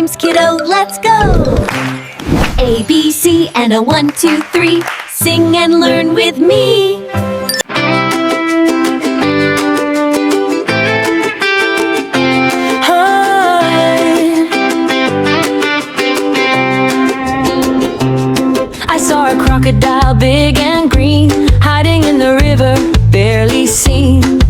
rhymes, kiddo, let's go! A, B, C, and a 1, 2, 3. Sing and learn with me. I saw a crocodile, big and green, hiding in the river, barely seen.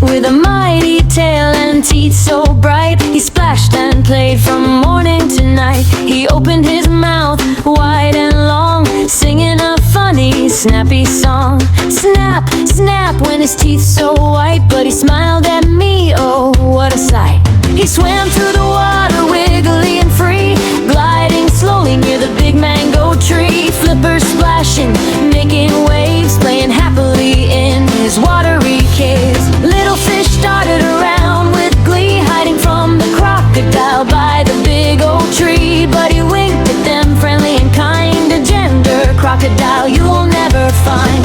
With a mighty tail and teeth so bright, he splashed and played from morning to night. He opened his mouth wide and long, singing a funny, snappy song. Snap, snap, when his teeth so white, but he smiled at me, oh, what a sight. He swam through the water, wiggly and free, gliding slowly near the big mango tree. Flippers splashing, making waves, playing happily in his watery caves. Little fish darted around with glee, hiding from the crocodile by the big old tree. But he winked at them, friendly and kind, a gender crocodile you will never find.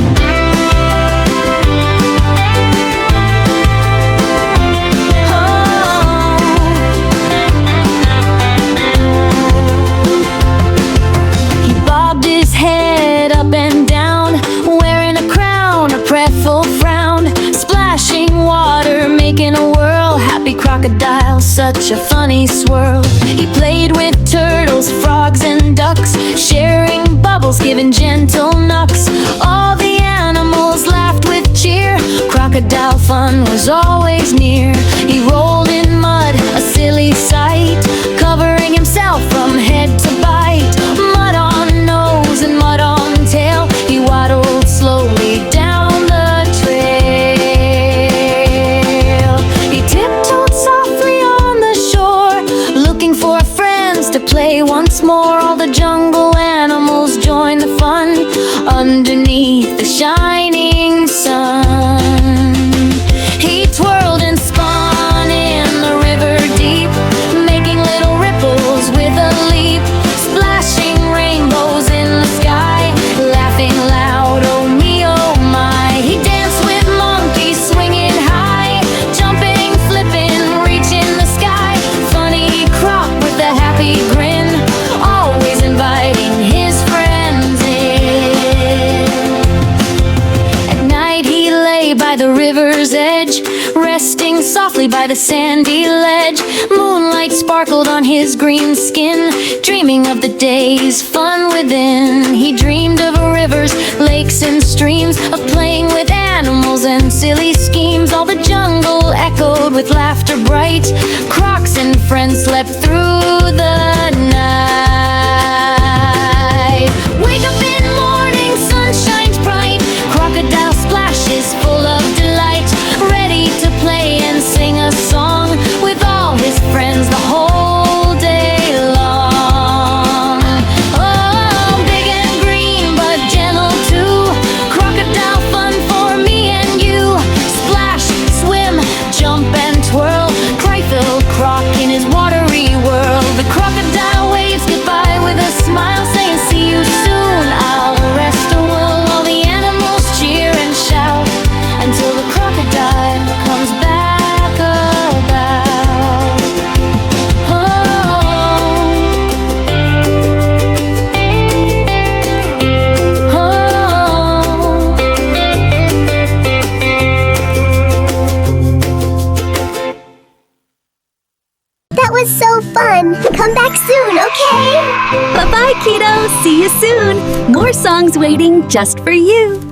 Crocodile, such a funny swirl. He played with turtles, frogs and ducks, sharing bubbles, giving gentle knocks. All the animals laughed with cheer. Crocodile fun was always near. He rolled in mud, a silly sight, covering himself from head to bite. Mud on nose and mud on tail, he waddled slowly down the trail. He tiptoed softly on the shore, looking for friends to play once more. All the jungle animals joined the fun underneath the shining sun. He twirled and spun in the river deep, making little ripples with a leap, splashing rainbows in the sky, laughing loud, oh me, oh my. He danced with monkeys, swinging high, jumping, flipping, reaching the sky. Funny croc with a happy grin, always inviting his friends in. At night he lay by the river's edge, resting softly by the sandy ledge. Moonlight sparkled on his green skin, dreaming of the day's fun within. He dreamed of rivers, lakes and streams, of playing with animals and silly schemes. All the jungle echoed with laughter bright. Crocs and friends slept through the night. Wake up in the morning, sun shines bright. Crocodile splashes full of delight, ready to play and sing a song with all his friends the whole day long. Oh, big and green but gentle too, crocodile fun for me and you. Splash, swim, jump and twirl, cry-filled croc in his watery world. The crocodile waves goodbye with a smile, saying see you soon, I'll rest a while. All the animals cheer and shout until the crocodile comes back about. Oh. That was so fun! Come back soon, okay? Bye-bye, kiddo. See you soon. More songs waiting just for you.